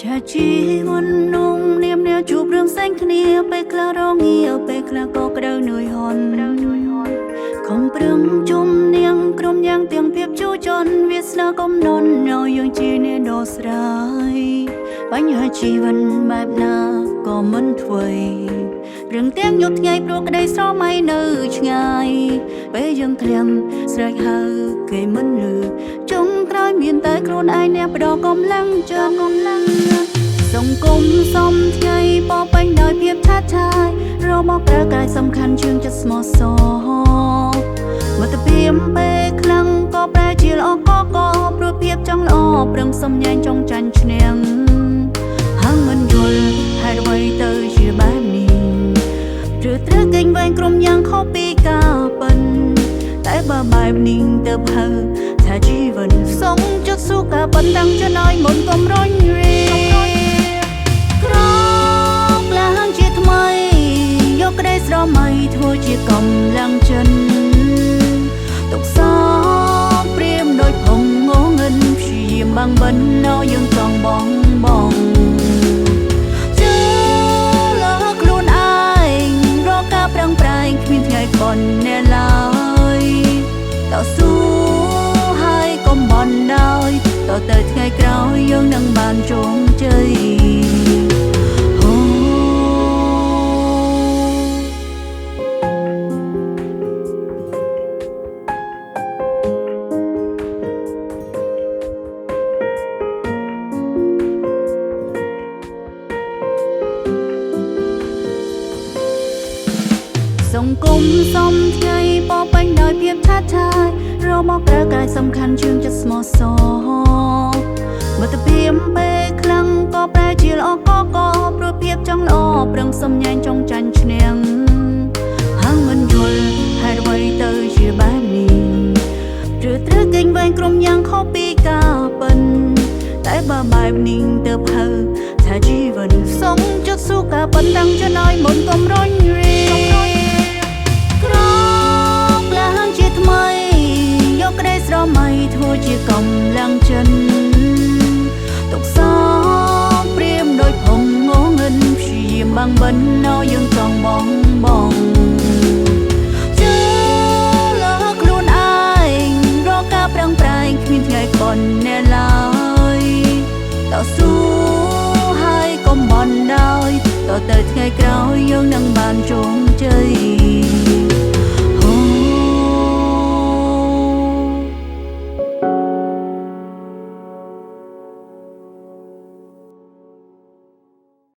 ជាជីវិតនងនាមអ្នកជួបរឿងផ្សេងគ្នាពេលខ្លះរងាពេលខ្លះក៏ក្តៅនឿយហន់ខំប្រឹងជុំនាងក្រុមយ៉ាងទាំងភាពជូរចន់វាសនាកំណន់ឲ្យយើងជាអ្នកដោះស្រាយបញ្ហាជីវិតបែបណាក៏មិនធ្វើរឿងទាំងយប់ថ្ងៃព្រោះក្តីស្រមៃនៅឆ្ងាយពេលយើងក្លៀមស្រែកហៅគេមិនលឺចុងក្រោយមានតែខ្លួនឯងអ្នកផ្ដោកម្លាំងចិត្តសង្គមសំថ្ងៃបបពេញដោយភាពឆាតឆាយរមកប្រើកាយសំខាន់ជាងចិត្តស្មោះសរមិត្តភាពពេលខ្លាំងក៏ប្រែជាល្អក៏ព្រោះភាពចង់ល្អប្រឹងសំញែងចង់ចាញ់ឈ្នះហាងមិនយល់ហេតុអ្វីទៅជាបែបនេះឬត្រូវកេងវែងក្រុមយ៉ាងខុសពីការពិនតែបើបែបនេះទៅហៅថាជីវិតសងចិត្តសុខការប៉ុណ្ណឹងចនឲ្យមុនកុំរញរាក្រកឡើងជាថ្មីយកក្តីស្រមៃធ្វើជាកម្លាំងចិត្តទុកសោកព្រាមដោយភងងងឹនព្យាយាមបាំងបិណ្ឌឲ្យយើងចង់បងប្រឹងប្រែងគ្មានថ្ងៃប៉ុនណែឡើយតស៊ូហើយកុំបន់ដោយតទៅថ្ងៃក្រោយយើងនឹងបានជោគជ័យសង្គមសំថ្ងៃបបពេញដោយភាពឆាតឆាយរមកប្រើកាយសំខាន់ជាងចិត្តស្មោះសរមិត្តភាពពេលខ្លាំងក៏ប្រែជាល្អក៏ព្រោះភាពចង់ល្អប្រឹងសំញែងចង់ចាញ់ឈ្នះហាងមិនយល់ហេតុអ្វីទៅជាបែបនេះឬត្រូវកេងវែងក្រុមយ៉ាងខុសពីការពិនតែបើបែបនេះទៅហៅថាជីវិតសងចិត្តសុខការប៉ុណ្ណឹងចនឲ្យមុនកុំរញរាក្រកឡើងជាថ្មីយកក្តីស្រមៃធ្វើជាកម្លាំងចិត្តទុកសោកព្រាមដោយភងងងឹនព្យាយាមបាំងបិណ្ឌឲ្យយើងចង់បងជឿលើខ្លួនឯងរកការប្រឹងប្រែងគ្មានថ្ងៃប៉ុនណែឡើយតស៊ូហើយកុំបន់ដោយតទៅថ្ងៃក្រោយយើងនឹងបានជោគជ័យ